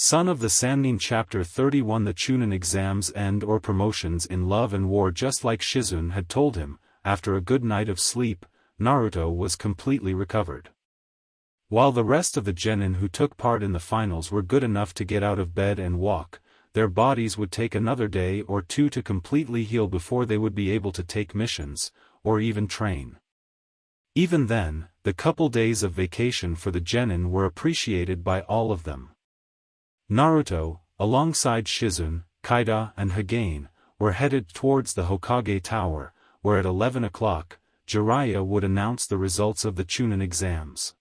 Son of the Sannin Chapter 31. The Chunin exams end or promotions in love and war. Just like Shizune had told him, after a good night of sleep, Naruto was completely recovered. While the rest of the genin who took part in the finals were good enough to get out of bed and walk, their bodies would take another day or two to completely heal before they would be able to take missions, or even train. Even then, the couple days of vacation for the genin were appreciated by all of them. Naruto, alongside Shizune, Kaida and Hagain, were headed towards the Hokage Tower, where at 11 o'clock, Jiraiya would announce the results of the Chunin exams.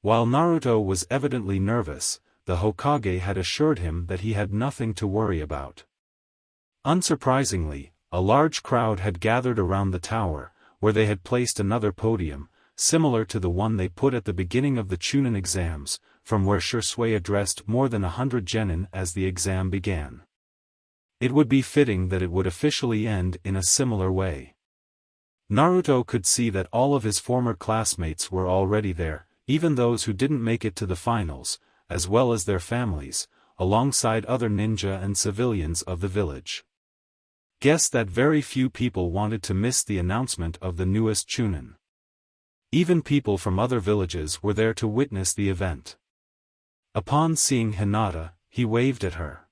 While Naruto was evidently nervous, the Hokage had assured him that he had nothing to worry about. Unsurprisingly, a large crowd had gathered around the tower, where they had placed another podium, similar to the one they put at the beginning of the Chunin exams, from where Shisui addressed more than 100 genin as the exam began. It would be fitting that it would officially end in a similar way. Naruto could see that all of his former classmates were already there, even those who didn't make it to the finals, as well as their families, alongside other ninja and civilians of the village. Guess that very few people wanted to miss the announcement of the newest Chunin. Even people from other villages were there to witness the event. Upon seeing Hinata, he waved at her.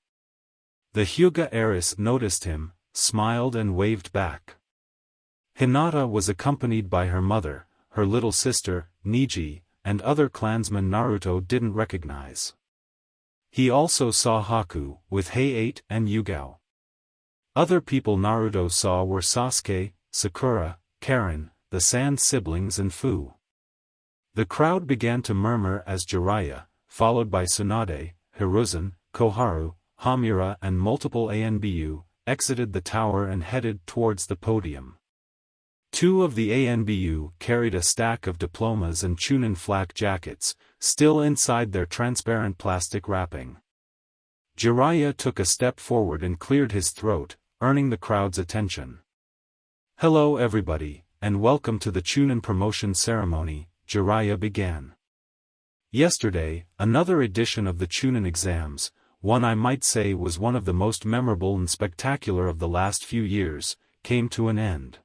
The Hyuga heiress noticed him, smiled and waved back. Hinata was accompanied by her mother, her little sister, Neji, and other clansmen Naruto didn't recognize. He also saw Haku, with Hay-8 and Yugao. Other people Naruto saw were Sasuke, Sakura, Karin, the Sand siblings and Fu. The crowd began to murmur as Jiraiya, followed by Tsunade, Hiruzen, Koharu, Hamura and multiple ANBU, exited the tower and headed towards the podium. Two of the ANBU carried a stack of diplomas and Chunin flak jackets, still inside their transparent plastic wrapping. Jiraiya took a step forward and cleared his throat, earning the crowd's attention. "Hello everybody, and welcome to the Chunin promotion ceremony," Jiraiya began. Yesterday, another edition of the Chunin exams, one I might say was one of the most memorable and spectacular of the last few years, came to an end.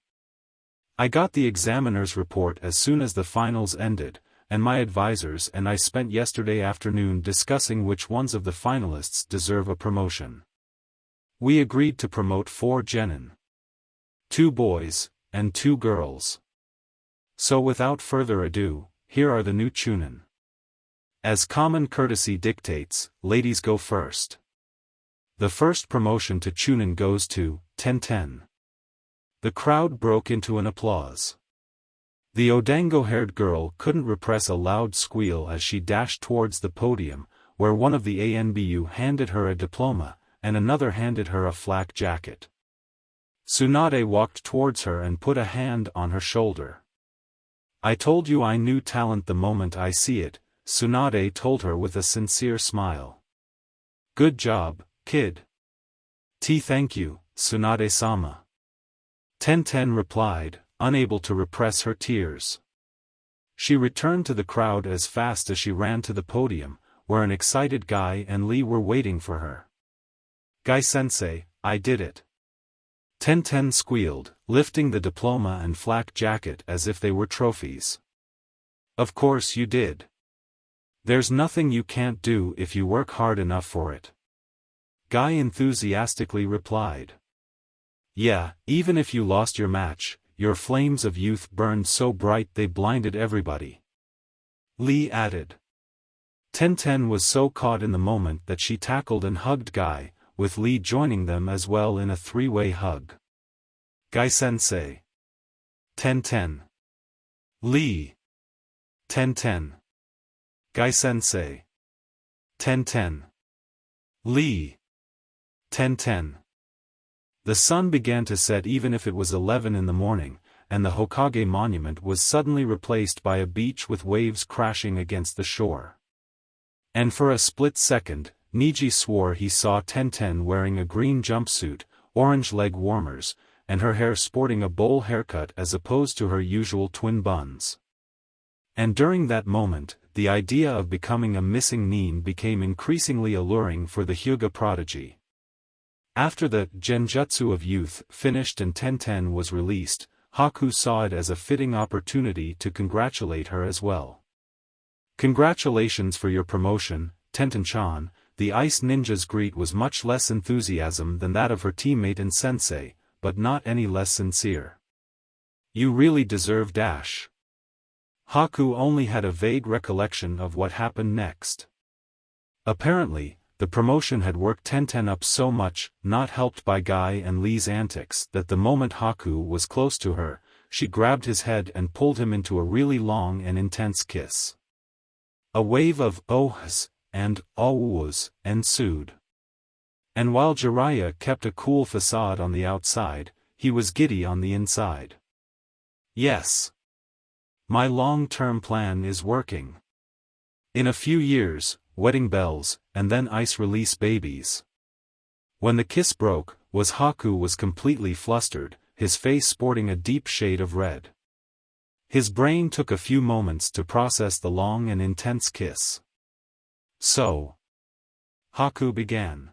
I got the examiner's report as soon as the finals ended, and my advisors and I spent yesterday afternoon discussing which ones of the finalists deserve a promotion. We agreed to promote 4 genin. 2 boys, and 2 girls. So without further ado, here are the new Chunin. As common courtesy dictates, ladies go first. The first promotion to Chunin goes to Tenten. The crowd broke into an applause. The Odango-haired girl couldn't repress a loud squeal as she dashed towards the podium, where one of the ANBU handed her a diploma, and another handed her a flak jacket. Tsunade walked towards her and put a hand on her shoulder. "I told you I knew talent the moment I see it," Tsunade told her with a sincere smile. "Good job, kid." Thank you, Tsunade-sama." Tenten replied, unable to repress her tears. She returned to the crowd as fast as she ran to the podium, where an excited Guy and Lee were waiting for her. "Guy-sensei, I did it." Tenten squealed, lifting the diploma and flak jacket as if they were trophies. "Of course you did. There's nothing you can't do if you work hard enough for it." Guy enthusiastically replied. "Yeah, even if you lost your match, your flames of youth burned so bright they blinded everybody," Lee added. Tenten was so caught in the moment that she tackled and hugged Guy, with Lee joining them as well in a 3-way hug. "Guy-sensei." Tenten. Lee. Tenten. Guy-sensei. Tenten. Lee. Tenten. The sun began to set even if it was 11 in the morning, and the Hokage monument was suddenly replaced by a beach with waves crashing against the shore. And for a split second, Neji swore he saw Tenten wearing a green jumpsuit, orange leg warmers, and her hair sporting a bowl haircut as opposed to her usual twin buns. And during that moment, the idea of becoming a missing nin became increasingly alluring for the Hyuga prodigy. After the Genjutsu of Youth finished and Tenten was released, Haku saw it as a fitting opportunity to congratulate her as well. "Congratulations for your promotion, Tenten-chan." The ice ninja's greet was much less enthusiasm than that of her teammate and sensei, but not any less sincere. "You really deserve dash." Haku only had a vague recollection of what happened next. Apparently, the promotion had worked Tenten up so much, not helped by Guy and Lee's antics, that the moment Haku was close to her, she grabbed his head and pulled him into a really long and intense kiss. A wave of ohs and awus ensued. And while Jiraiya kept a cool facade on the outside, he was giddy on the inside. "Yes. My long-term plan is working. In a few years, wedding bells, and then ice-release babies." When the kiss broke, Haku was completely flustered, his face sporting a deep shade of red. His brain took a few moments to process the long and intense kiss. "So," Haku began.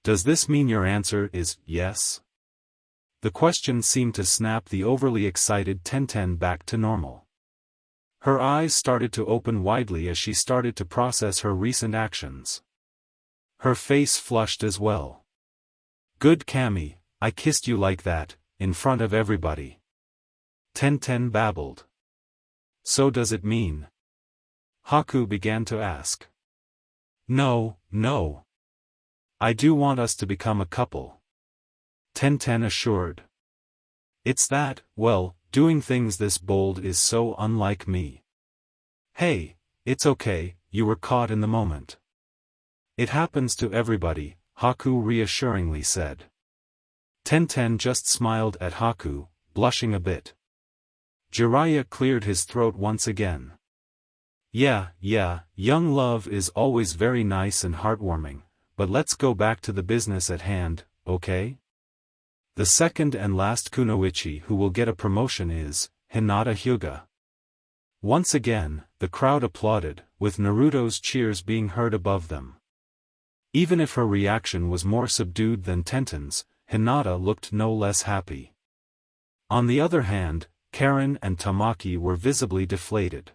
"Does this mean your answer is yes?" The question seemed to snap the overly excited Tenten back to normal. Her eyes started to open widely as she started to process her recent actions. Her face flushed as well. "Good Kami, I kissed you like that, in front of everybody." Tenten babbled. "So does it mean?" Haku began to ask. No. I do want us to become a couple," Tenten assured. "It's that, well, doing things this bold is so unlike me." "Hey, it's okay, you were caught in the moment." "It happens to everybody," Haku reassuringly said. Tenten just smiled at Haku, blushing a bit. Jiraiya cleared his throat once again. Yeah, young love is always very nice and heartwarming, but let's go back to the business at hand, okay? The second and last kunoichi who will get a promotion is Hinata Hyuga." Once again, the crowd applauded, with Naruto's cheers being heard above them. Even if her reaction was more subdued than Tenten's, Hinata looked no less happy. On the other hand, Karen and Tamaki were visibly deflated.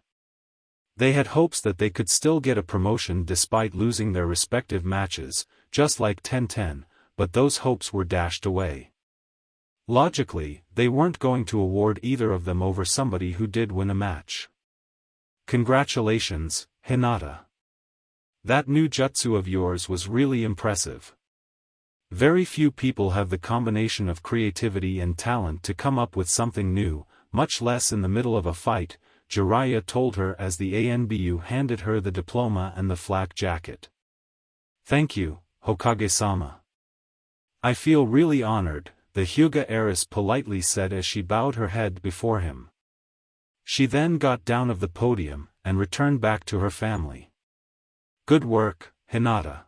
They had hopes that they could still get a promotion despite losing their respective matches, just like Tenten, but those hopes were dashed away. Logically, they weren't going to award either of them over somebody who did win a match. "Congratulations, Hinata. That new jutsu of yours was really impressive. Very few people have the combination of creativity and talent to come up with something new, much less in the middle of a fight," Jiraiya told her as the ANBU handed her the diploma and the flak jacket. "Thank you, Hokage-sama. I feel really honored," the Hyuga heiress politely said as she bowed her head before him. She then got down of the podium, and returned back to her family. "Good work, Hinata.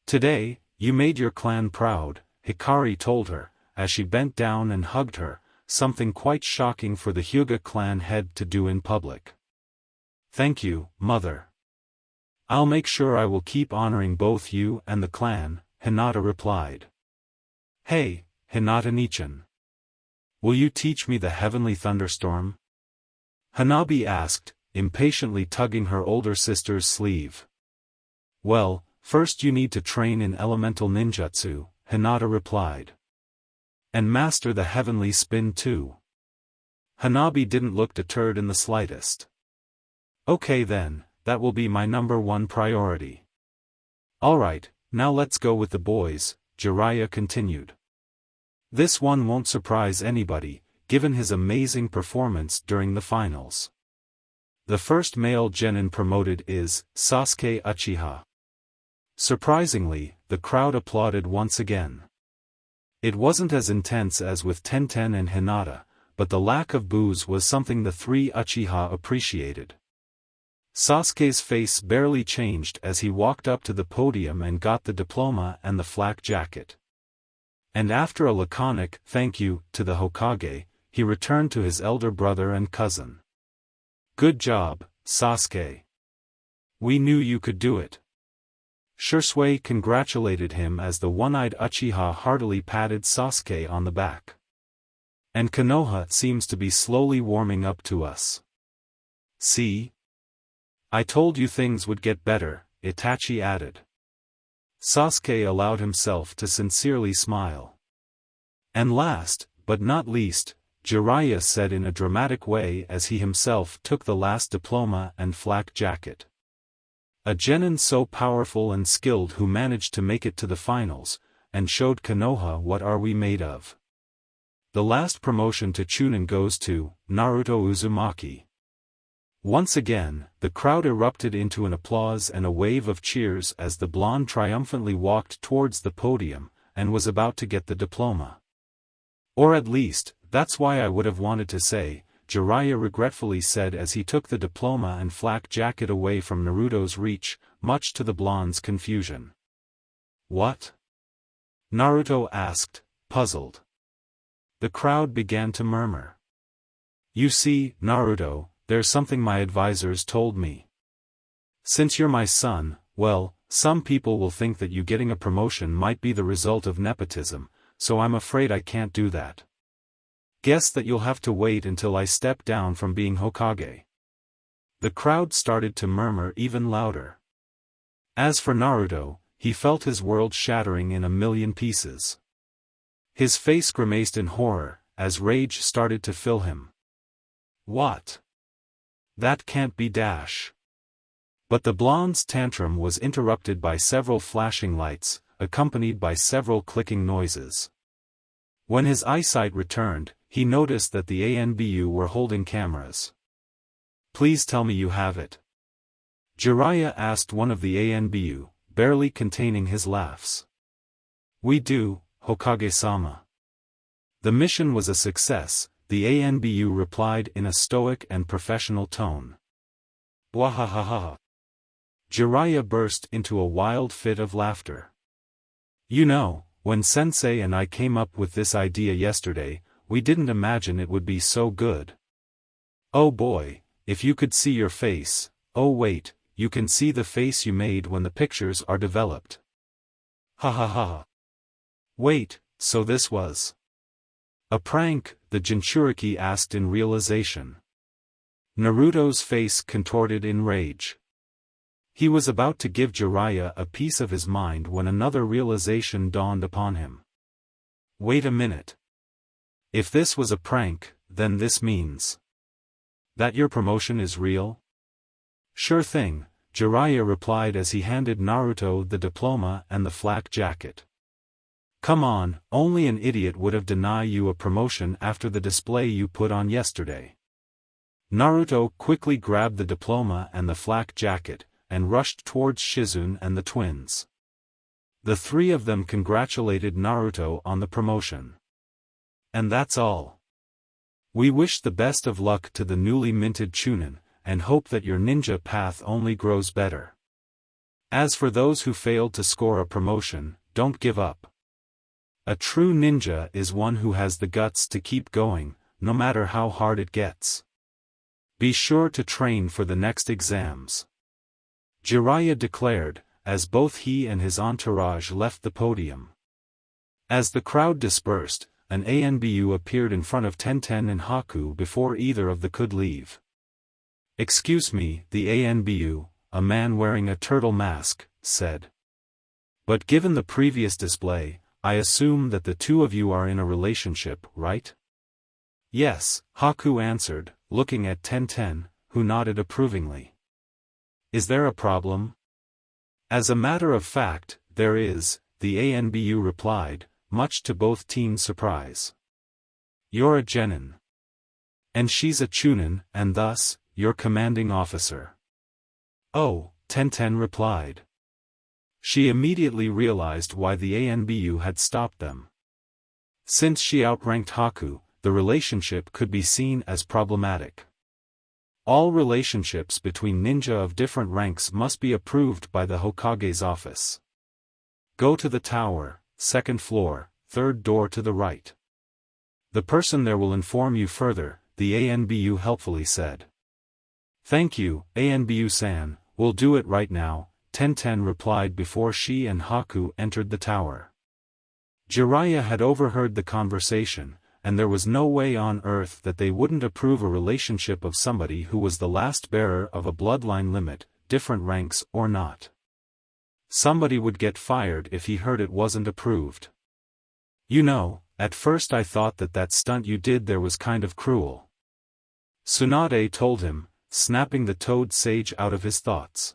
Today, you made your clan proud," Hikari told her, as she bent down and hugged her, something quite shocking for the Hyuga clan head to do in public. "Thank you, mother. I'll make sure I will keep honoring both you and the clan," Hinata replied. "Hey, Hinata-nichan. Will you teach me the heavenly thunderstorm?" Hanabi asked, impatiently tugging her older sister's sleeve. "Well, first you need to train in elemental ninjutsu," Hinata replied. "And master the heavenly spin too." Hanabi didn't look deterred in the slightest. "Okay then, that will be my #1 priority." "Alright, now let's go with the boys," Jiraiya continued. "This one won't surprise anybody, given his amazing performance during the finals. The first male genin promoted is Sasuke Uchiha." Surprisingly, the crowd applauded once again. It wasn't as intense as with Tenten and Hinata, but the lack of boos was something the three Uchiha appreciated. Sasuke's face barely changed as he walked up to the podium and got the diploma and the flak jacket. And after a laconic "thank you" to the Hokage, he returned to his elder brother and cousin. "Good job, Sasuke. We knew you could do it. Shisui congratulated him as the one-eyed Uchiha heartily patted Sasuke on the back. And Konoha seems to be slowly warming up to us. See? I told you things would get better, Itachi added. Sasuke allowed himself to sincerely smile. And last, but not least, Jiraiya said in a dramatic way as he himself took the last diploma and flak jacket. A genin so powerful and skilled who managed to make it to the finals, and showed Konoha what are we made of. The last promotion to Chunin goes to Naruto Uzumaki. Once again, the crowd erupted into an applause and a wave of cheers as the blonde triumphantly walked towards the podium, and was about to get the diploma. Or at least, that's why I would have wanted to say, Jiraiya regretfully said as he took the diploma and flak jacket away from Naruto's reach, much to the blonde's confusion. What? Naruto asked, puzzled. The crowd began to murmur. You see, Naruto, there's something my advisors told me. Since you're my son, well, some people will think that you getting a promotion might be the result of nepotism, so I'm afraid I can't do that. Guess that you'll have to wait until I step down from being Hokage. The crowd started to murmur even louder. As for Naruto, he felt his world shattering in a million pieces. His face grimaced in horror, as rage started to fill him. What? That can't be dash. But the blonde's tantrum was interrupted by several flashing lights, accompanied by several clicking noises. When his eyesight returned, he noticed that the ANBU were holding cameras. Please tell me you have it. Jiraiya asked one of the ANBU, barely containing his laughs. We do, Hokage-sama. The mission was a success, the ANBU replied in a stoic and professional tone. Wahahaha. Jiraiya burst into a wild fit of laughter. You know, when Sensei and I came up with this idea yesterday, we didn't imagine it would be so good. Oh boy, if you could see your face, oh wait, you can see the face you made when the pictures are developed. Ha ha ha. Wait, so this was a prank, the Jinchuriki asked in realization. Naruto's face contorted in rage. He was about to give Jiraiya a piece of his mind when another realization dawned upon him. Wait a minute. If this was a prank, then this means that your promotion is real? Sure thing, Jiraiya replied as he handed Naruto the diploma and the flak jacket. Come on, only an idiot would have denied you a promotion after the display you put on yesterday. Naruto quickly grabbed the diploma and the flak jacket, and rushed towards Shizune and the twins. The three of them congratulated Naruto on the promotion. And that's all. We wish the best of luck to the newly minted Chunin, and hope that your ninja path only grows better. As for those who failed to score a promotion, don't give up. A true ninja is one who has the guts to keep going, no matter how hard it gets. Be sure to train for the next exams. Jiraiya declared, as both he and his entourage left the podium. As the crowd dispersed, an ANBU appeared in front of Tenten and Haku before either of them could leave. Excuse me, the ANBU, a man wearing a turtle mask, said. But given the previous display, I assume that the two of you are in a relationship, right? Yes, Haku answered, looking at Tenten, who nodded approvingly. Is there a problem? As a matter of fact, there is, the ANBU replied, much to both teams' surprise. You're a genin. And she's a chunin, and thus, your commanding officer. Oh, Tenten replied. She immediately realized why the ANBU had stopped them. Since she outranked Haku, the relationship could be seen as problematic. All relationships between ninja of different ranks must be approved by the Hokage's office. Go to the tower, second floor, third door to the right. The person there will inform you further, the ANBU helpfully said. Thank you, Anbu-san, we'll do it right now, Tenten replied before she and Haku entered the tower. Jiraiya had overheard the conversation, and there was no way on earth that they wouldn't approve a relationship of somebody who was the last bearer of a bloodline limit, different ranks or not. Somebody would get fired if he heard it wasn't approved. You know, at first I thought that stunt you did there was kind of cruel. Tsunade told him, snapping the toad sage out of his thoughts.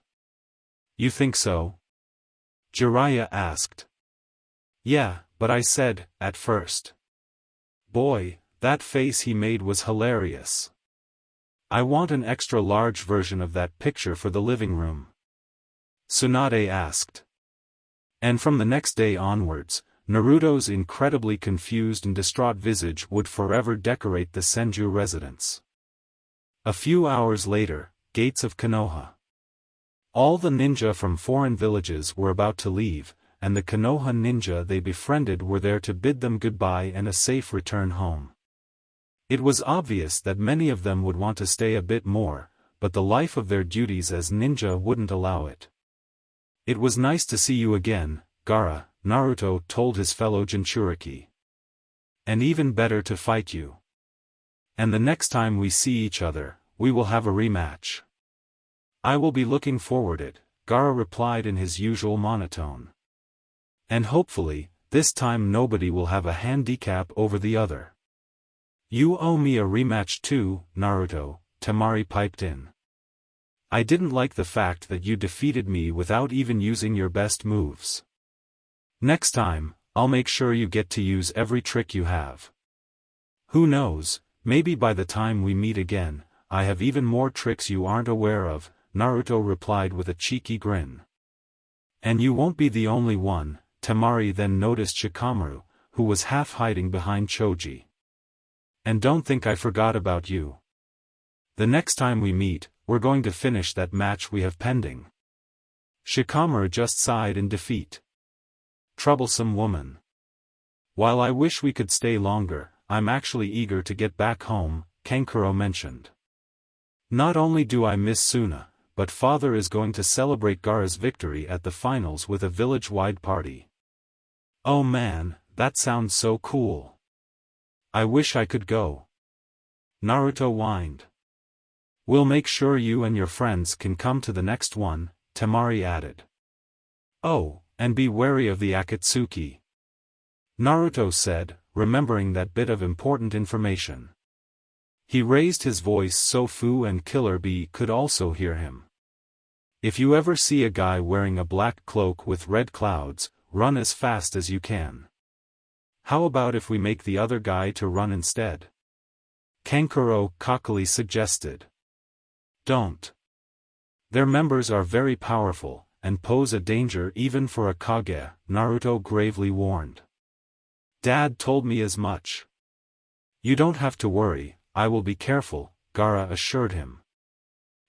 You think so? Jiraiya asked. Yeah, but I said, at first. Boy, that face he made was hilarious. I want an extra large version of that picture for the living room. Tsunade asked. And from the next day onwards, Naruto's incredibly confused and distraught visage would forever decorate the Senju residence. A few hours later, gates of Konoha. All the ninja from foreign villages were about to leave, and the Konoha ninja they befriended were there to bid them goodbye and a safe return home. It was obvious that many of them would want to stay a bit more, but the life of their duties as ninja wouldn't allow it. It was nice to see you again, Gaara, Naruto told his fellow Jinchuriki. And even better to fight you. And the next time we see each other, we will have a rematch. I will be looking forward to it, Gaara replied in his usual monotone. And hopefully, this time nobody will have a handicap over the other. You owe me a rematch too, Naruto, Temari piped in. I didn't like the fact that you defeated me without even using your best moves. Next time, I'll make sure you get to use every trick you have. Who knows, maybe by the time we meet again, I have even more tricks you aren't aware of, Naruto replied with a cheeky grin. And you won't be the only one, Temari then noticed Shikamaru, who was half hiding behind Choji. And don't think I forgot about you. The next time we meet, we're going to finish that match we have pending. Shikamaru just sighed in defeat. Troublesome woman. While I wish we could stay longer, I'm actually eager to get back home, Kankuro mentioned. Not only do I miss Suna, but father is going to celebrate Gaara's victory at the finals with a village-wide party. Oh man, that sounds so cool. I wish I could go. Naruto whined. We'll make sure you and your friends can come to the next one, Temari added. Oh, and be wary of the Akatsuki. Naruto said, remembering that bit of important information. He raised his voice so Fu and Killer Bee could also hear him. If you ever see a guy wearing a black cloak with red clouds, run as fast as you can. How about if we make the other guy to run instead? Kankuro cockily suggested. Don't. Their members are very powerful, and pose a danger even for a Kage, Naruto gravely warned. Dad told me as much. You don't have to worry, I will be careful, Gaara assured him.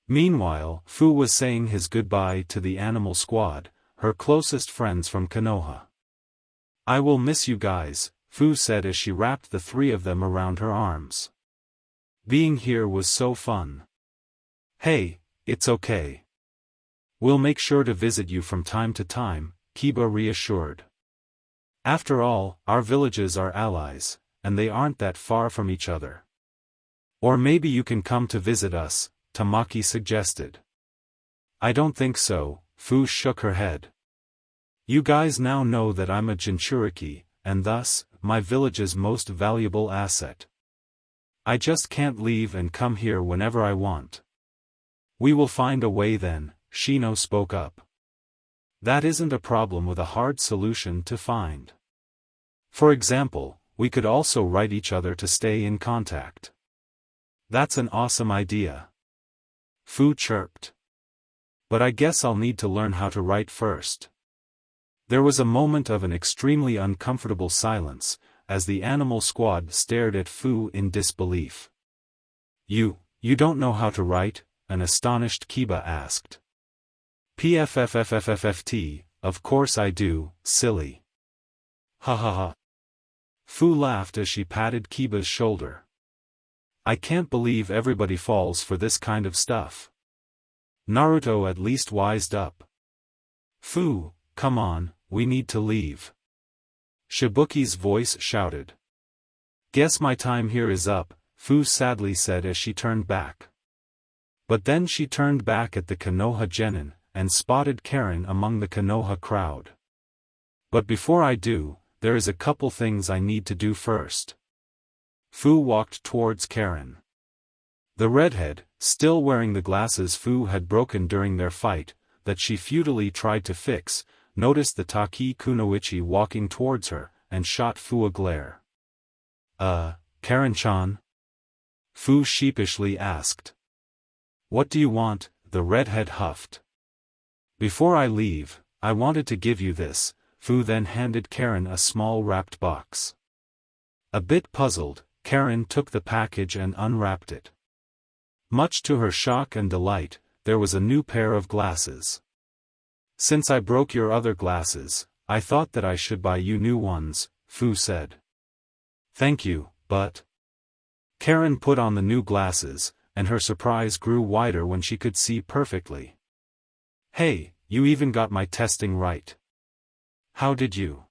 Meanwhile, Fu was saying his goodbye to the animal squad, her closest friends from Konoha. I will miss you guys, Fu said as she wrapped the three of them around her arms. Being here was so fun. Hey, it's okay. We'll make sure to visit you from time to time, Kiba reassured. After all, our villages are allies, and they aren't that far from each other. Or maybe you can come to visit us, Tamaki suggested. I don't think so, Fu shook her head. You guys now know that I'm a Jinchuriki, and thus, my village's most valuable asset. I just can't leave and come here whenever I want. We will find a way then, Shino spoke up. That isn't a problem with a hard solution to find. For example, we could also write each other to stay in contact. That's an awesome idea. Fu chirped. But I guess I'll need to learn how to write first. There was a moment of an extremely uncomfortable silence, as the animal squad stared at Fu in disbelief. You don't know how to write? An astonished Kiba asked. PFFFFFFT, of course I do, silly. Ha ha ha. Fu laughed as she patted Kiba's shoulder. I can't believe everybody falls for this kind of stuff. Naruto at least wised up. Fu, come on, we need to leave. Shibuki's voice shouted. Guess my time here is up, Fu sadly said as she turned back. But then she turned back at the Konoha Genin, and spotted Karen among the Konoha crowd. But before I do, there is a couple things I need to do first. Fu walked towards Karen. The redhead, still wearing the glasses Fu had broken during their fight, that she futilely tried to fix, noticed the Taki Kunoichi walking towards her, and shot Fu a glare. Karen-chan? Fu sheepishly asked. What do you want? The redhead huffed. Before I leave, I wanted to give you this. Fu then handed Karen a small wrapped box. A bit puzzled, Karen took the package and unwrapped it. Much to her shock and delight, there was a new pair of glasses. Since I broke your other glasses, I thought that I should buy you new ones, Fu said. Thank you, but... Karen put on the new glasses, and her surprise grew wider when she could see perfectly. Hey, you even got my testing right. How did you?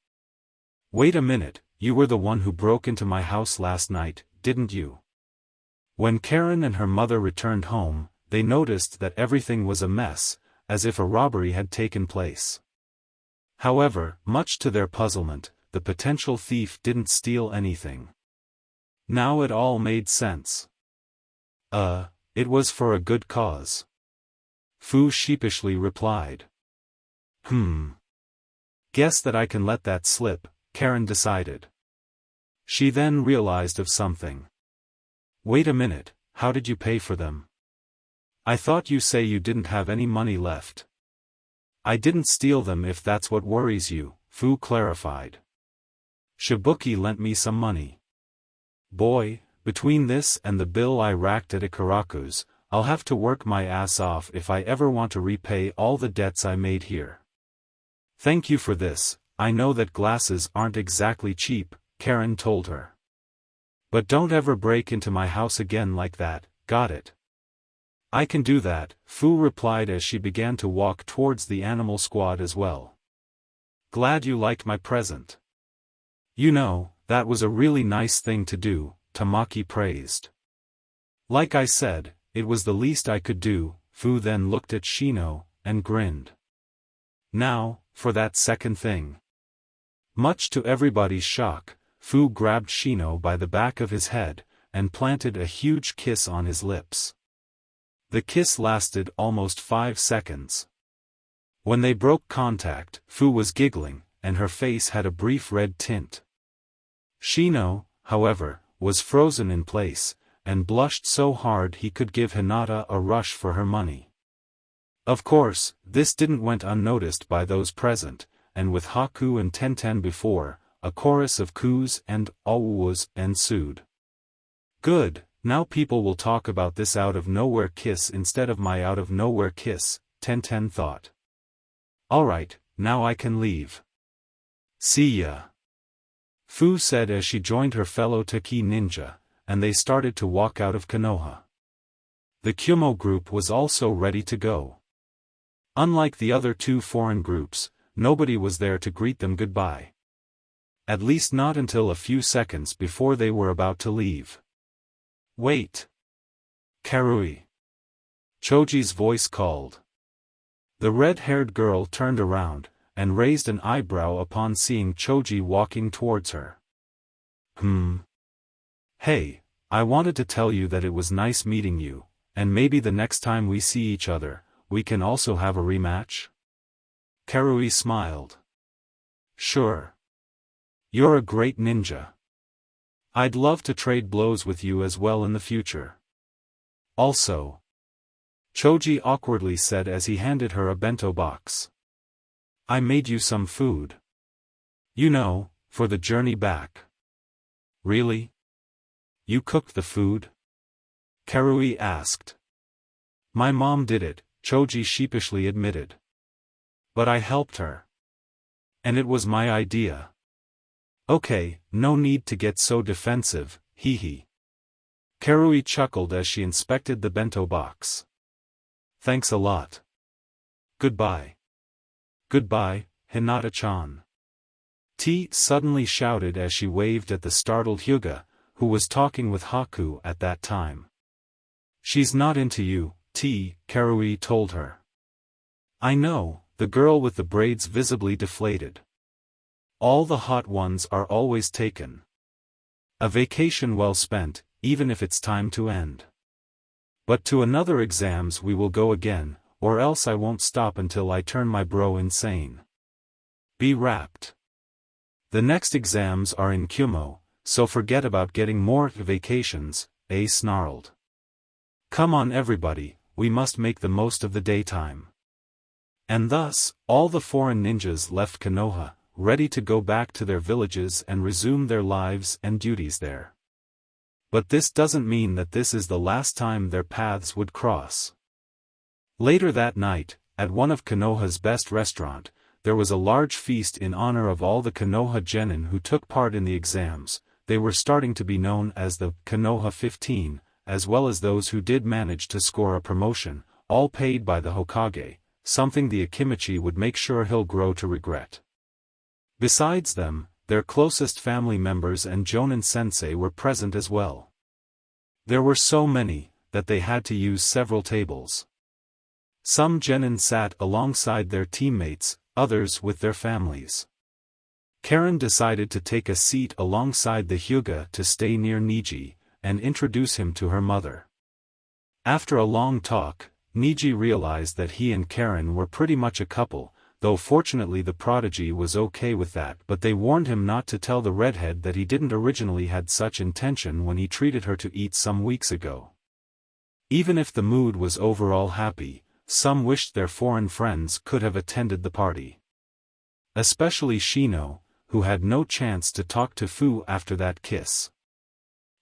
Wait a minute, you were the one who broke into my house last night, didn't you? When Karen and her mother returned home, they noticed that everything was a mess, as if a robbery had taken place. However, much to their puzzlement, the potential thief didn't steal anything. Now it all made sense. It was for a good cause. Fu sheepishly replied. Guess that I can let that slip, Karen decided. She then realized of something. Wait a minute, how did you pay for them? I thought you say you didn't have any money left. I didn't steal them if that's what worries you, Fu clarified. Shibuki lent me some money. Boy, between this and the bill I racked at Ikaraku's, I'll have to work my ass off if I ever want to repay all the debts I made here. Thank you for this, I know that glasses aren't exactly cheap, Karen told her. But don't ever break into my house again like that, got it? I can do that, Fu replied as she began to walk towards the animal squad as well. Glad you liked my present. You know, that was a really nice thing to do, Tamaki praised. Like I said, it was the least I could do, Fu then looked at Shino, and grinned. Now, for that second thing. Much to everybody's shock, Fu grabbed Shino by the back of his head, and planted a huge kiss on his lips. The kiss lasted almost 5 seconds. When they broke contact, Fu was giggling, and her face had a brief red tint. Shino, however, was frozen in place, and blushed so hard he could give Hinata a rush for her money. Of course, this didn't went unnoticed by those present, and with Haku and Tenten before, a chorus of coos and awus ensued. Good, now people will talk about this out-of-nowhere kiss instead of my out-of-nowhere kiss, Tenten thought. Alright, now I can leave. See ya. Fu said as she joined her fellow Taki ninja, and they started to walk out of Konoha. The Kyumo group was also ready to go. Unlike the other 2 foreign groups, nobody was there to greet them goodbye. At least not until a few seconds before they were about to leave. Wait. Karui. Choji's voice called. The red-haired girl turned around, and raised an eyebrow upon seeing Choji walking towards her. Hey, I wanted to tell you that it was nice meeting you, and maybe the next time we see each other, we can also have a rematch? Karui smiled. Sure. You're a great ninja. I'd love to trade blows with you as well in the future. Also. Choji awkwardly said as he handed her a bento box. I made you some food. You know, for the journey back. Really? You cooked the food? Karui asked. My mom did it, Choji sheepishly admitted. But I helped her. And it was my idea. Okay, no need to get so defensive, hee hee. Karui chuckled as she inspected the bento box. Thanks a lot. Goodbye. Goodbye, Hinata-chan. T suddenly shouted as she waved at the startled Hyuga, who was talking with Haku at that time. She's not into you, T, Karui told her. I know, the girl with the braids visibly deflated. All the hot ones are always taken. A vacation well spent, even if it's time to end. But to another exams we will go again, or else I won't stop until I turn my bro insane. Be wrapped. The next exams are in Kyumo, so forget about getting more vacations, A snarled. Come on everybody, we must make the most of the daytime. And thus, all the foreign ninjas left Konoha, ready to go back to their villages and resume their lives and duties there. But this doesn't mean that this is the last time their paths would cross. Later that night, at one of Konoha's best restaurant, there was a large feast in honor of all the Konoha genin who took part in the exams. They were starting to be known as the Konoha 15, as well as those who did manage to score a promotion, all paid by the Hokage, something the Akimichi would make sure he'll grow to regret. Besides them, their closest family members and Jonin sensei were present as well. There were so many, that they had to use several tables. Some genin sat alongside their teammates, others with their families. Karen decided to take a seat alongside the Hyuga to stay near Niji, and introduce him to her mother. After a long talk, Niji realized that he and Karen were pretty much a couple, though fortunately the prodigy was okay with that, but they warned him not to tell the redhead that he didn't originally had such intention when he treated her to eat some weeks ago. Even if the mood was overall happy, some wished their foreign friends could have attended the party. Especially Shino, who had no chance to talk to Fu after that kiss.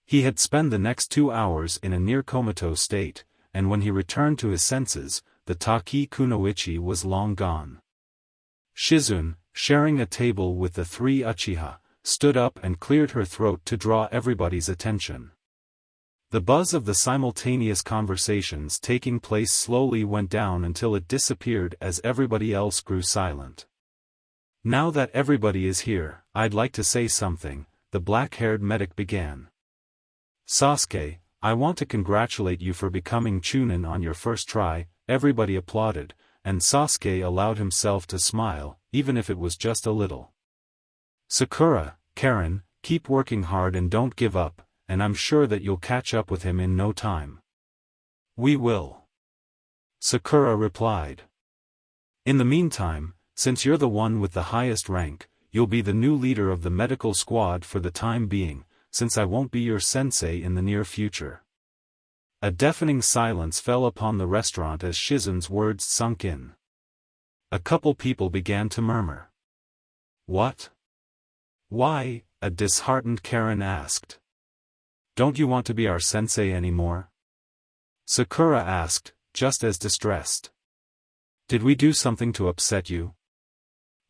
He had spent the next 2 hours in a near-comatose state, and when he returned to his senses, the Taki Kunoichi was long gone. Shizune, sharing a table with the 3 Uchiha, stood up and cleared her throat to draw everybody's attention. The buzz of the simultaneous conversations taking place slowly went down until it disappeared as everybody else grew silent. Now that everybody is here, I'd like to say something, the black-haired medic began. Sasuke, I want to congratulate you for becoming Chunin on your first try. Everybody applauded, and Sasuke allowed himself to smile, even if it was just a little. Sakura, Karen, keep working hard and don't give up, and I'm sure that you'll catch up with him in no time. We will. Sakura replied. In the meantime, since you're the one with the highest rank, you'll be the new leader of the medical squad for the time being, since I won't be your sensei in the near future. A deafening silence fell upon the restaurant as Shizune's words sunk in. A couple people began to murmur. What? Why? A disheartened Karen asked. Don't you want to be our sensei anymore? Sakura asked, just as distressed. Did we do something to upset you?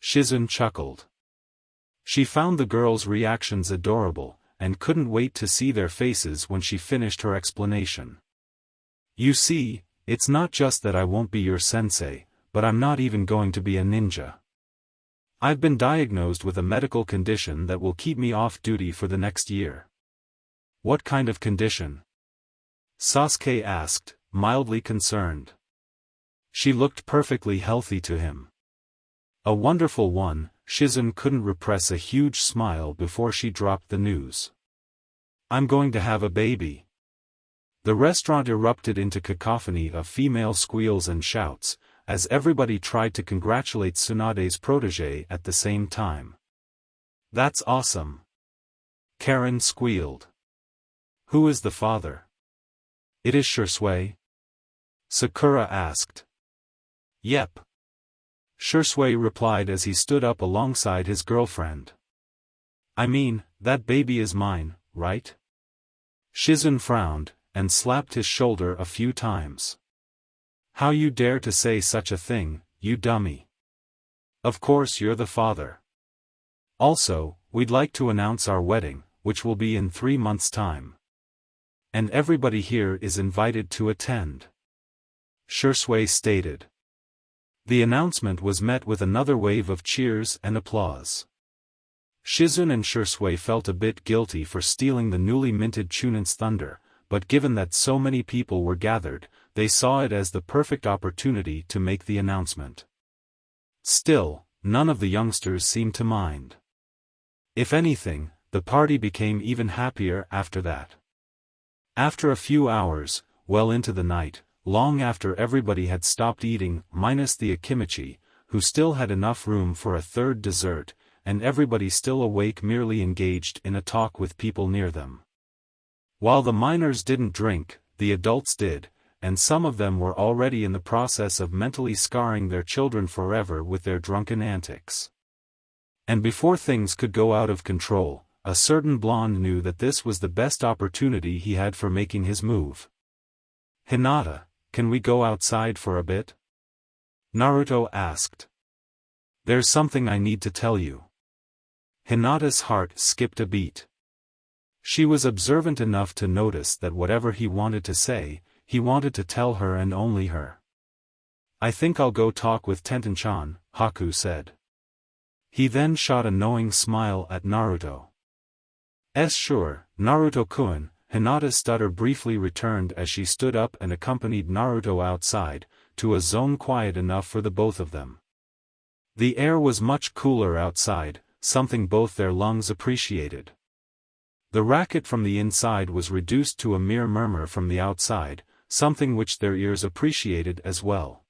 Shizune chuckled. She found the girls' reactions adorable, and couldn't wait to see their faces when she finished her explanation. You see, it's not just that I won't be your sensei, but I'm not even going to be a ninja. I've been diagnosed with a medical condition that will keep me off duty for the next year. What kind of condition? Sasuke asked, mildly concerned. She looked perfectly healthy to him. A wonderful one. Shizune couldn't repress a huge smile before she dropped the news. I'm going to have a baby. The restaurant erupted into cacophony of female squeals and shouts, as everybody tried to congratulate Tsunade's protégé at the same time. That's awesome. Karen squealed. Who is the father? It is Shursui? Sakura asked. Yep. Shursui replied as he stood up alongside his girlfriend. I mean, that baby is mine, right? Shizune frowned, and slapped his shoulder a few times. How you dare to say such a thing, you dummy. Of course you're the father. Also, we'd like to announce our wedding, which will be in 3 months' time. And everybody here is invited to attend," Shursui stated. The announcement was met with another wave of cheers and applause. Shizun and Shursui felt a bit guilty for stealing the newly minted Chunan's thunder, but given that so many people were gathered, they saw it as the perfect opportunity to make the announcement. Still, none of the youngsters seemed to mind. If anything, the party became even happier after that. After a few hours, well into the night, long after everybody had stopped eating, minus the Akimichi, who still had enough room for a third dessert, and everybody still awake merely engaged in a talk with people near them. While the minors didn't drink, the adults did, and some of them were already in the process of mentally scarring their children forever with their drunken antics. And before things could go out of control, a certain blonde knew that this was the best opportunity he had for making his move. "Hinata, can we go outside for a bit?" Naruto asked. "There's something I need to tell you." Hinata's heart skipped a beat. She was observant enough to notice that whatever he wanted to say, he wanted to tell her and only her. "I think I'll go talk with Tenten-chan," Haku said. He then shot a knowing smile at Naruto. Sure, Naruto-kun," Hinata's stutter briefly returned as she stood up and accompanied Naruto outside, to a zone quiet enough for the both of them. The air was much cooler outside, something both their lungs appreciated. The racket from the inside was reduced to a mere murmur from the outside, something which their ears appreciated as well.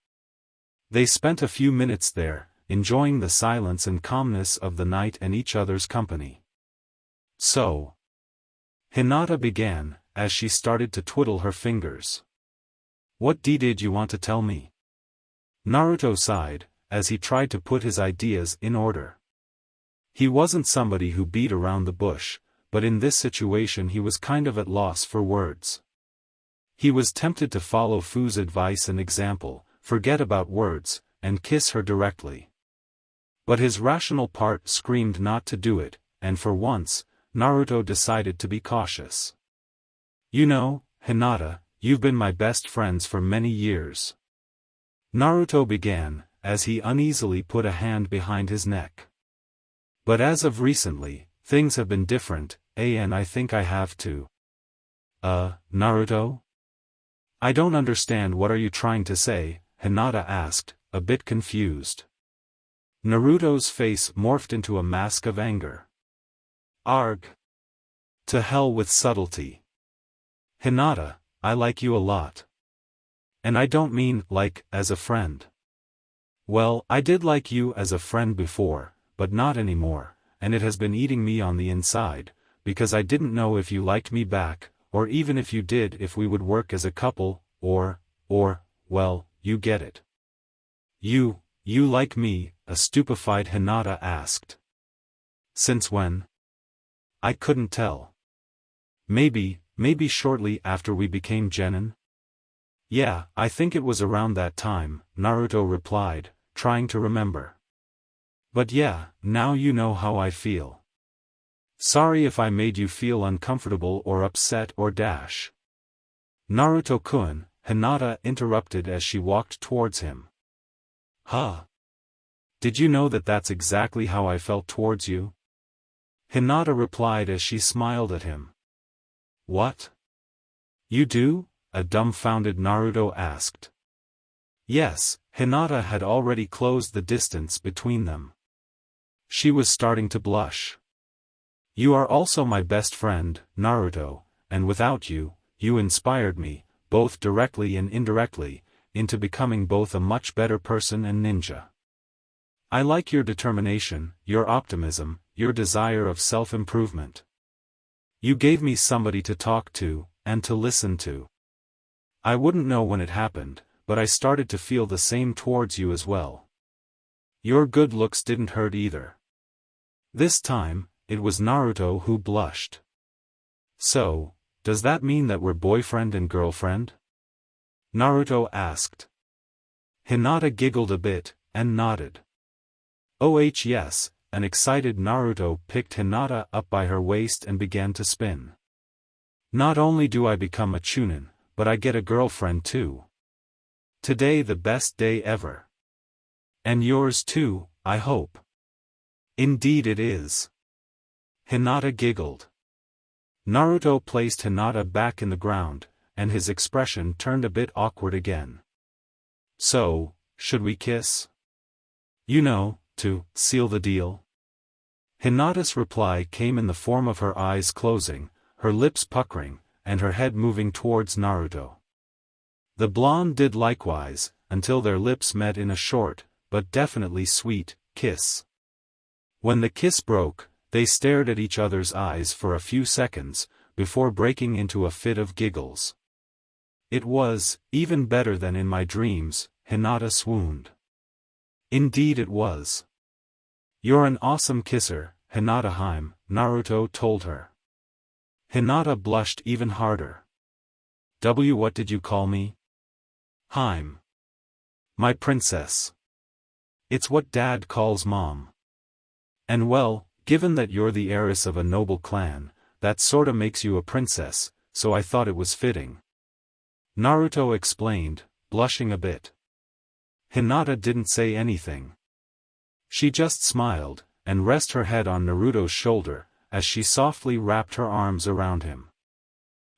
They spent a few minutes there, enjoying the silence and calmness of the night and each other's company. "So," Hinata began, as she started to twiddle her fingers. "What did you want to tell me?" Naruto sighed, as he tried to put his ideas in order. He wasn't somebody who beat around the bush, but in this situation he was kind of at loss for words. He was tempted to follow Fu's advice and example, forget about words, and kiss her directly. But his rational part screamed not to do it, and for once, Naruto decided to be cautious. "You know, Hinata, you've been my best friends for many years." Naruto began, as he uneasily put a hand behind his neck. "But as of recently, things have been different, and I think I have to." Naruto? "I don't understand, what are you trying to say?" Hinata asked, a bit confused. Naruto's face morphed into a mask of anger. "Arg! To hell with subtlety. Hinata, I like you a lot. And I don't mean, like, as a friend. Well, I did like you as a friend before, but not anymore, and it has been eating me on the inside, because I didn't know if you liked me back, or even if you did, if we would work as a couple, or, well, you get it." You like me?" a stupefied Hinata asked. "Since when?" "I couldn't tell. Maybe shortly after we became genin?" "Yeah, I think it was around that time," Naruto replied, trying to remember. "But yeah, now you know how I feel. Sorry if I made you feel uncomfortable or upset or dash." "Naruto-kun," Hinata interrupted as she walked towards him. "Huh? Did you know that that's exactly how I felt towards you?" Hinata replied as she smiled at him. "What? You do?" a dumbfounded Naruto asked. Yes, Hinata had already closed the distance between them. She was starting to blush. "You are also my best friend, Naruto, and without you, you inspired me, both directly and indirectly, into becoming both a much better person and ninja. I like your determination, your optimism, your desire of self-improvement. You gave me somebody to talk to, and to listen to. I wouldn't know when it happened, but I started to feel the same towards you as well. Your good looks didn't hurt either." This time, it was Naruto who blushed. "So, does that mean that we're boyfriend and girlfriend?" Naruto asked. Hinata giggled a bit, and nodded. "Oh yes," an excited Naruto picked Hinata up by her waist and began to spin. Not only do I become a Chunin, but I get a girlfriend too. Today the best day ever. And yours too, I hope. Indeed it is. Hinata giggled. Naruto placed Hinata back in the ground, and his expression turned a bit awkward again. So, should we kiss? You know, to seal the deal? Hinata's reply came in the form of her eyes closing, her lips puckering, and her head moving towards Naruto. The blonde did likewise, until their lips met in a short, but definitely sweet, kiss. When the kiss broke, they stared at each other's eyes for a few seconds, before breaking into a fit of giggles. It was, even better than in my dreams, Hinata swooned. Indeed it was. You're an awesome kisser, Hinata-hime, Naruto told her. Hinata blushed even harder. What did you call me? Hime. My princess. It's what Dad calls Mom. And well, given that you're the heiress of a noble clan, that sorta makes you a princess, so I thought it was fitting. Naruto explained, blushing a bit. Hinata didn't say anything. She just smiled, and rested her head on Naruto's shoulder, as she softly wrapped her arms around him.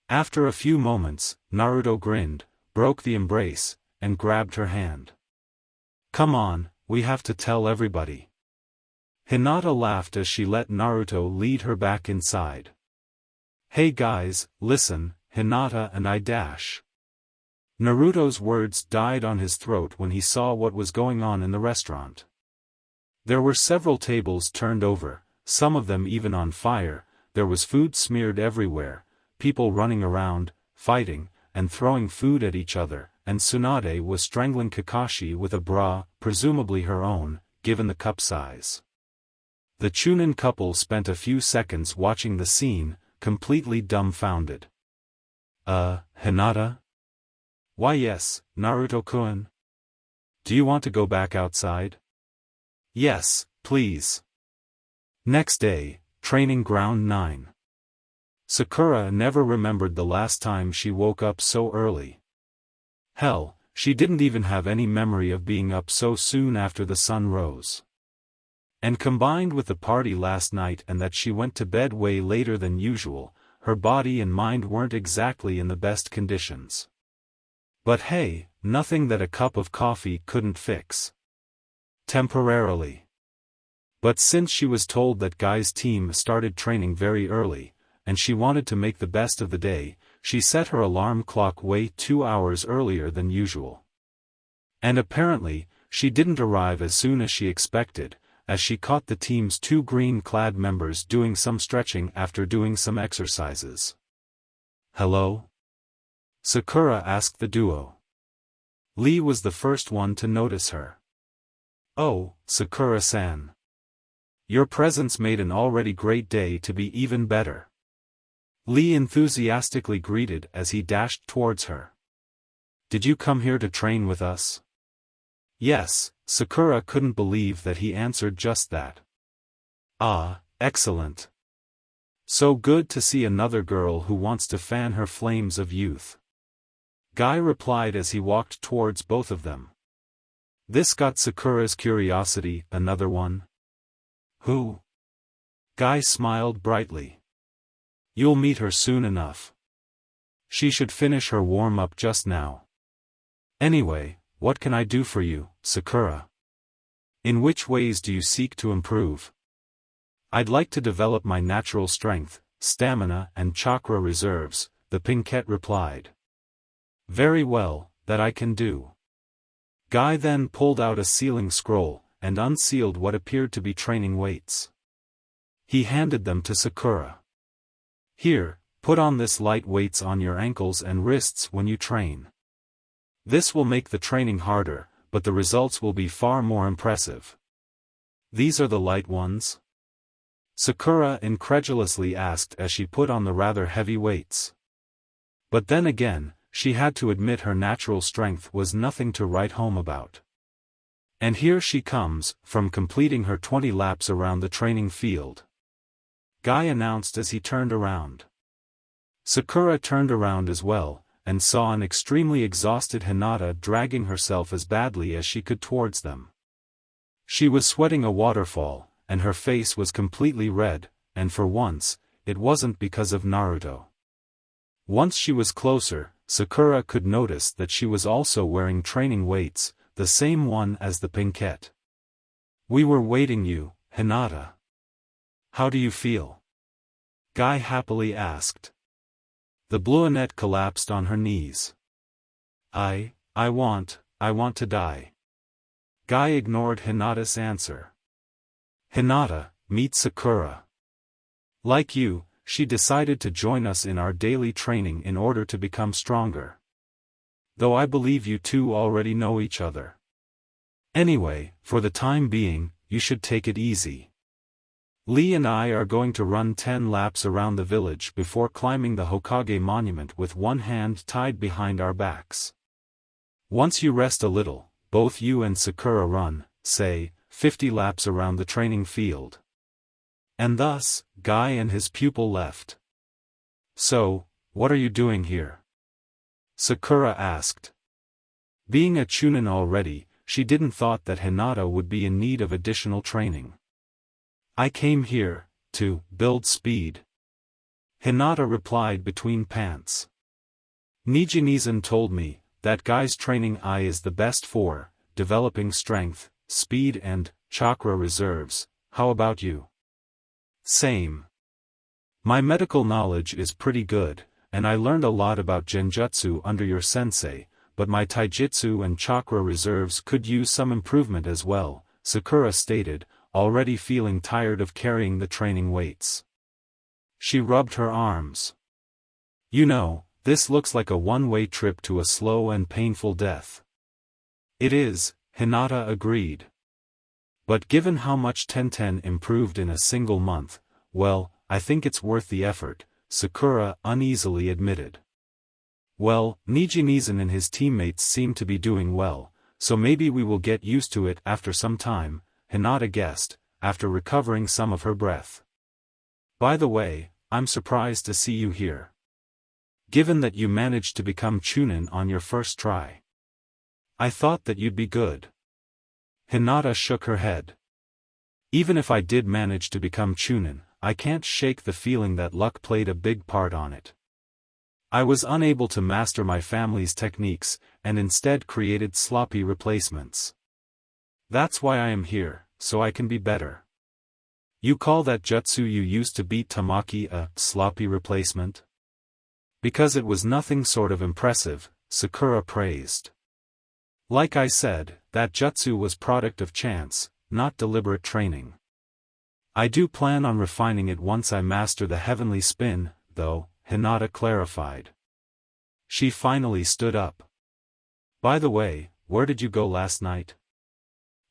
After a few moments, Naruto grinned, broke the embrace, and grabbed her hand. Come on, we have to tell everybody. Hinata laughed as she let Naruto lead her back inside. Hey guys, listen, Hinata and I dash. Naruto's words died on his throat when he saw what was going on in the restaurant. There were several tables turned over, some of them even on fire, there was food smeared everywhere, people running around, fighting, and throwing food at each other, and Tsunade was strangling Kakashi with a bra, presumably her own, given the cup size. The Chunin couple spent a few seconds watching the scene, completely dumbfounded. Hinata? Why yes, Naruto-kun. Do you want to go back outside? Yes, please. Next day, Training Ground 9. Sakura never remembered the last time she woke up so early. Hell, she didn't even have any memory of being up so soon after the sun rose. And combined with the party last night and that she went to bed way later than usual, her body and mind weren't exactly in the best conditions. But hey, nothing that a cup of coffee couldn't fix. Temporarily. But since she was told that Guy's team started training very early, and she wanted to make the best of the day, she set her alarm clock way 2 hours earlier than usual. And apparently, she didn't arrive as soon as she expected, as she caught the team's 2 green-clad members doing some stretching after doing some exercises. Hello? Sakura asked the duo. Lee was the first one to notice her. Oh, Sakura-san. Your presence made an already great day to be even better. Lee enthusiastically greeted as he dashed towards her. Did you come here to train with us? Yes, Sakura couldn't believe that he answered just that. Ah, excellent. So good to see another girl who wants to fan her flames of youth. Guy replied as he walked towards both of them. This got Sakura's curiosity. Another one? Who? Guy smiled brightly. You'll meet her soon enough. She should finish her warm-up just now. Anyway, what can I do for you, Sakura? In which ways do you seek to improve? I'd like to develop my natural strength, stamina and chakra reserves, the Pinkette replied. Very well, that I can do. Guy then pulled out a sealing scroll, and unsealed what appeared to be training weights. He handed them to Sakura. Here, put on this light weights on your ankles and wrists when you train. This will make the training harder, but the results will be far more impressive. These are the light ones? Sakura incredulously asked as she put on the rather heavy weights. But then again, she had to admit her natural strength was nothing to write home about. And here she comes, from completing her 20 laps around the training field. Guy announced as he turned around. Sakura turned around as well, and saw an extremely exhausted Hinata dragging herself as badly as she could towards them. She was sweating a waterfall, and her face was completely red, and for once, it wasn't because of Naruto. Once she was closer, Sakura could notice that she was also wearing training weights, the same one as the Pinkette. "We were waiting you, Hinata. How do you feel?" Guy happily asked. The blonette collapsed on her knees. I want to die." Guy ignored Hinata's answer. "Hinata, meet Sakura. Like you, she decided to join us in our daily training in order to become stronger. Though I believe you two already know each other. Anyway, for the time being, you should take it easy. Lee and I are going to run 10 laps around the village before climbing the Hokage monument with one hand tied behind our backs. Once you rest a little, both you and Sakura run, say, 50 laps around the training field." And thus, Guy and his pupil left. "So, what are you doing here?" Sakura asked. Being a Chunin already, she didn't thought that Hinata would be in need of additional training. "I came here to build speed," Hinata replied between pants. "Nijinizan told me that Guy's training eye is the best for developing strength, speed and chakra reserves. How about you?" "Same. My medical knowledge is pretty good, and I learned a lot about genjutsu under your sensei, but my taijutsu and chakra reserves could use some improvement as well," Sakura stated, already feeling tired of carrying the training weights. She rubbed her arms. "You know, this looks like a one-way trip to a slow and painful death." "It is," Hinata agreed. "But given how much Tenten improved in a single month, well, I think it's worth the effort," Sakura uneasily admitted. "Well, Nijinizan and his teammates seem to be doing well, so maybe we will get used to it after some time," Hinata guessed, after recovering some of her breath. "By the way, I'm surprised to see you here. Given that you managed to become Chunin on your first try. I thought that you'd be good." Hinata shook her head. "Even if I did manage to become Chunin, I can't shake the feeling that luck played a big part on it. I was unable to master my family's techniques, and instead created sloppy replacements. That's why I am here, so I can be better." "You call that jutsu you used to beat Tamaki a sloppy replacement?" "Because it was nothing sort of impressive," Sakura praised. "Like I said, that jutsu was product of chance, not deliberate training. I do plan on refining it once I master the heavenly spin, though," Hinata clarified. She finally stood up. "By the way, where did you go last night?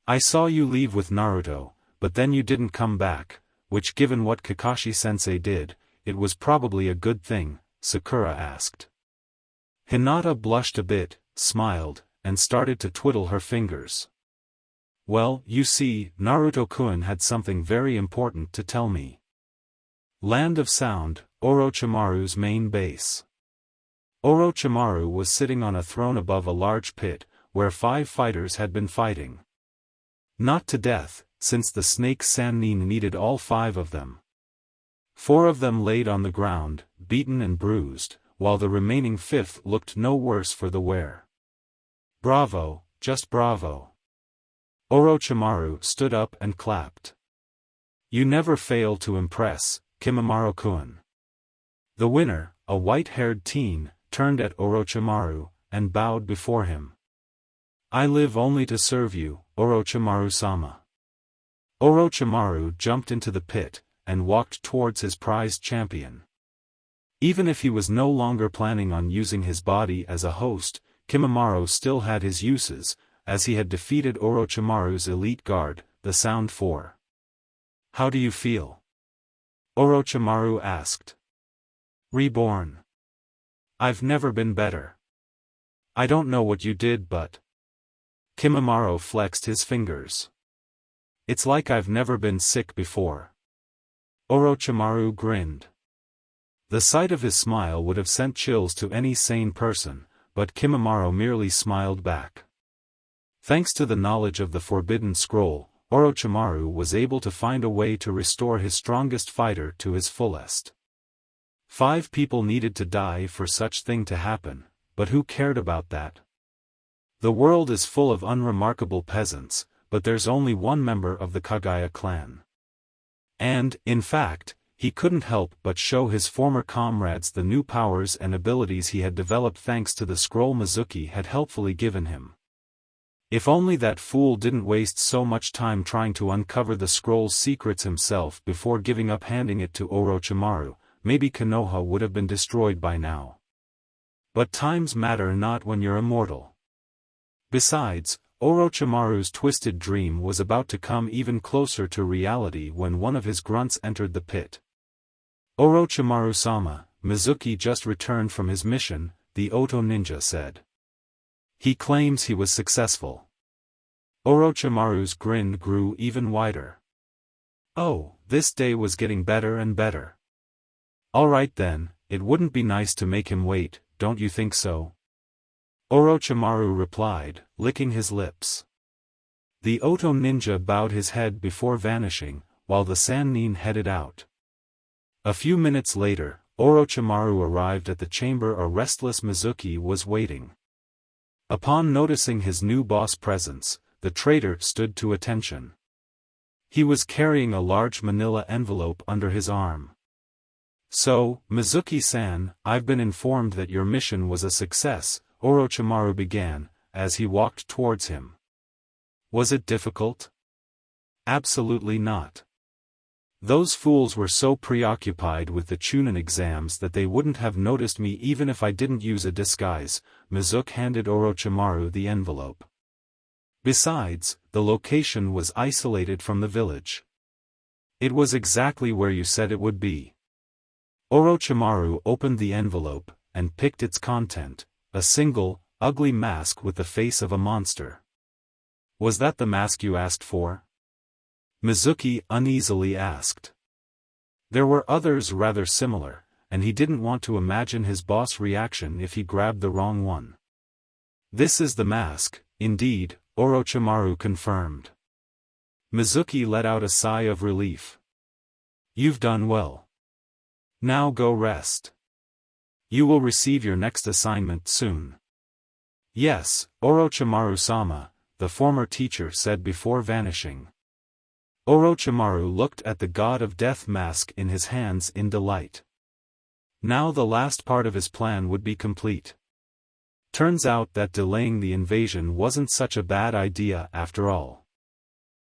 I saw you leave with Naruto, but then you didn't come back, which given what Kakashi-sensei did, it was probably a good thing," Sakura asked. Hinata blushed a bit, smiled, and started to twiddle her fingers. "Well, you see, Naruto-kun had something very important to tell me." Land of Sound, Orochimaru's main base. Orochimaru was sitting on a throne above a large pit, where 5 fighters had been fighting. Not to death, since the snake Sannin needed all 5 of them. 4 of them laid on the ground, beaten and bruised, while the remaining 5th looked no worse for the wear. "Bravo, just bravo." Orochimaru stood up and clapped. "You never fail to impress, Kimimaro-kun." The winner, a white-haired teen, turned at Orochimaru, and bowed before him. "I live only to serve you, Orochimaru-sama." Orochimaru jumped into the pit, and walked towards his prized champion. Even if he was no longer planning on using his body as a host, Kimimaro still had his uses, as he had defeated Orochimaru's elite guard, the Sound 4. "How do you feel?" Orochimaru asked. "Reborn. I've never been better. I don't know what you did but..." Kimimaro flexed his fingers. "It's like I've never been sick before." Orochimaru grinned. The sight of his smile would have sent chills to any sane person, but Kimimaro merely smiled back. Thanks to the knowledge of the Forbidden Scroll, Orochimaru was able to find a way to restore his strongest fighter to his fullest. 5 people needed to die for such thing to happen, but who cared about that? The world is full of unremarkable peasants, but there's only one member of the Kagaya clan. And, in fact, he couldn't help but show his former comrades the new powers and abilities he had developed thanks to the scroll Mizuki had helpfully given him. If only that fool didn't waste so much time trying to uncover the scroll's secrets himself before giving up handing it to Orochimaru, maybe Konoha would have been destroyed by now. But times matter not when you're immortal. Besides, Orochimaru's twisted dream was about to come even closer to reality when one of his grunts entered the pit. Orochimaru-sama, Mizuki just returned from his mission, the Oto ninja said. He claims he was successful. Orochimaru's grin grew even wider. Oh, this day was getting better and better. Alright then, it wouldn't be nice to make him wait, don't you think so? Orochimaru replied, licking his lips. The Oto ninja bowed his head before vanishing, while the Sannin headed out. A few minutes later, Orochimaru arrived at the chamber a restless Mizuki was waiting. Upon noticing his new boss' presence, the traitor stood to attention. He was carrying a large manila envelope under his arm. So, Mizuki-san, I've been informed that your mission was a success, Orochimaru began, as he walked towards him. Was it difficult? Absolutely not. Those fools were so preoccupied with the Chunin exams that they wouldn't have noticed me even if I didn't use a disguise. Mizuki handed Orochimaru the envelope. Besides, the location was isolated from the village. It was exactly where you said it would be. Orochimaru opened the envelope, and picked its content, a single, ugly mask with the face of a monster. Was that the mask you asked for? Mizuki uneasily asked. There were others rather similar, and he didn't want to imagine his boss' reaction if he grabbed the wrong one. This is the mask, indeed, Orochimaru confirmed. Mizuki let out a sigh of relief. You've done well. Now go rest. You will receive your next assignment soon. Yes, Orochimaru-sama, the former teacher said before vanishing. Orochimaru looked at the god of death mask in his hands in delight. Now the last part of his plan would be complete. Turns out that delaying the invasion wasn't such a bad idea after all.